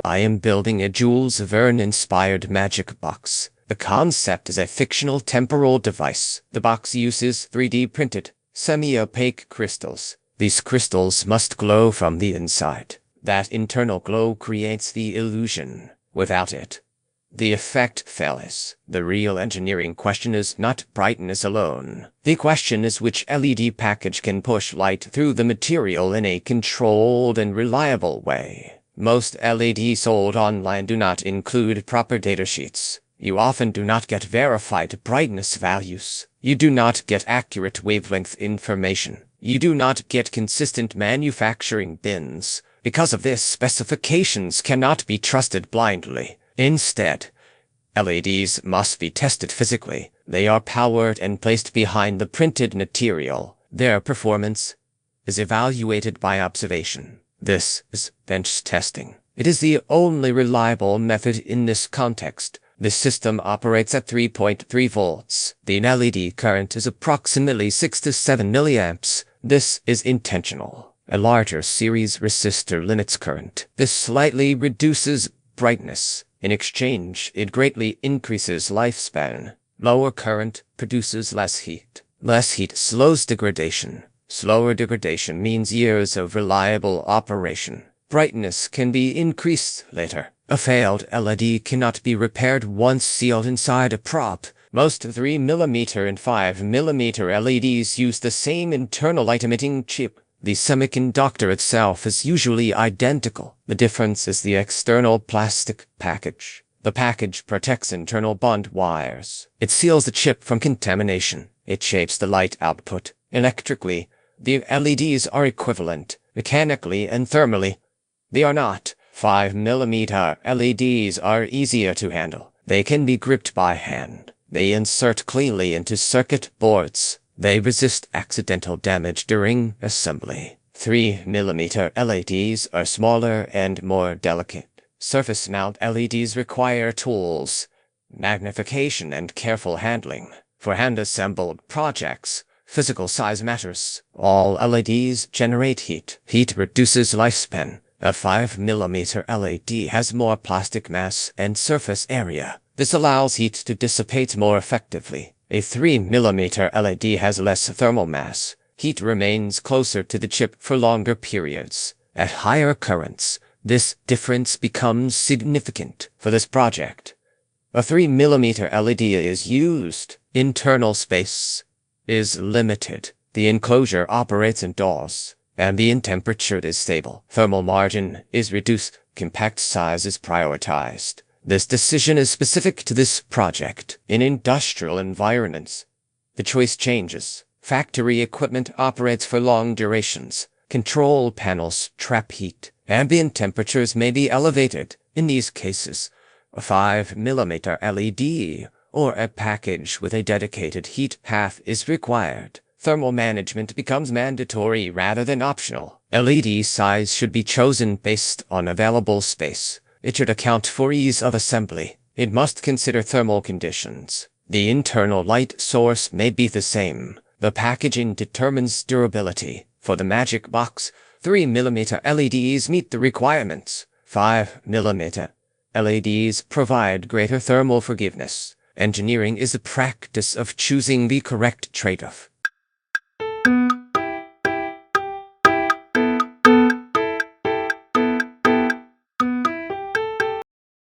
I am building a Jules Verne-inspired magic box. The concept is a fictional temporal device. The box uses 3D printed, semi-opaque crystals. These crystals must glow from the inside. That internal glow creates the illusion. Without it, the effect fails. The real engineering question is not brightness alone. The question is which LED package can push light through the material in a controlled and reliable way. Most LEDs sold online do not include proper datasheets. You often do not get verified brightness values. You do not get accurate wavelength information. You do not get consistent manufacturing bins. Because of this, specifications cannot be trusted blindly. Instead, LEDs must be tested physically. They are powered and placed behind the printed material. Their performance is evaluated by observation. This is bench testing. It is the only reliable method in this context. This system operates at 3.3 volts. The LED current is approximately 6 to 7 milliamps. This is intentional. A larger series resistor limits current. This slightly reduces brightness. In exchange, it greatly increases lifespan. Lower current produces less heat. Less heat slows degradation. Slower degradation means years of reliable operation. Brightness can be increased later. A failed LED cannot be repaired once sealed inside a prop. Most 3mm and 5mm LEDs use the same internal light-emitting chip. The semiconductor itself is usually identical. The difference is the external plastic package. The package protects internal bond wires. It seals the chip from contamination. It shapes the light output. Electrically, the LEDs are equivalent. Mechanically and thermally, they are not. 5mm LEDs are easier to handle. They can be gripped by hand. They insert cleanly into circuit boards. They resist accidental damage during assembly. 3mm LEDs are smaller and more delicate. Surface mount LEDs require tools, magnification, and careful handling. For hand-assembled projects, physical size matters. All LEDs generate heat. Heat reduces lifespan. A 5mm LED has more plastic mass and surface area. This allows heat to dissipate more effectively. A 3mm LED has less thermal mass. Heat remains closer to the chip for longer periods. At higher currents, this difference becomes significant. For this project, a 3mm LED is used. Internal space is limited. The enclosure operates indoors. Ambient temperature is stable. Thermal margin is reduced. Compact size is prioritized. This decision is specific to this project. In industrial environments, the choice changes. Factory equipment operates for long durations. Control panels trap heat. Ambient temperatures may be elevated. In these cases, a 5mm LED or a package with a dedicated heat path is required. Thermal management becomes mandatory rather than optional. LED size should be chosen based on available space. It should account for ease of assembly. It must consider thermal conditions. The internal light source may be the same. The packaging determines durability. For the magic box, 3mm LEDs meet the requirements. 5mm LEDs provide greater thermal forgiveness. Engineering is the practice of choosing the correct trade-off.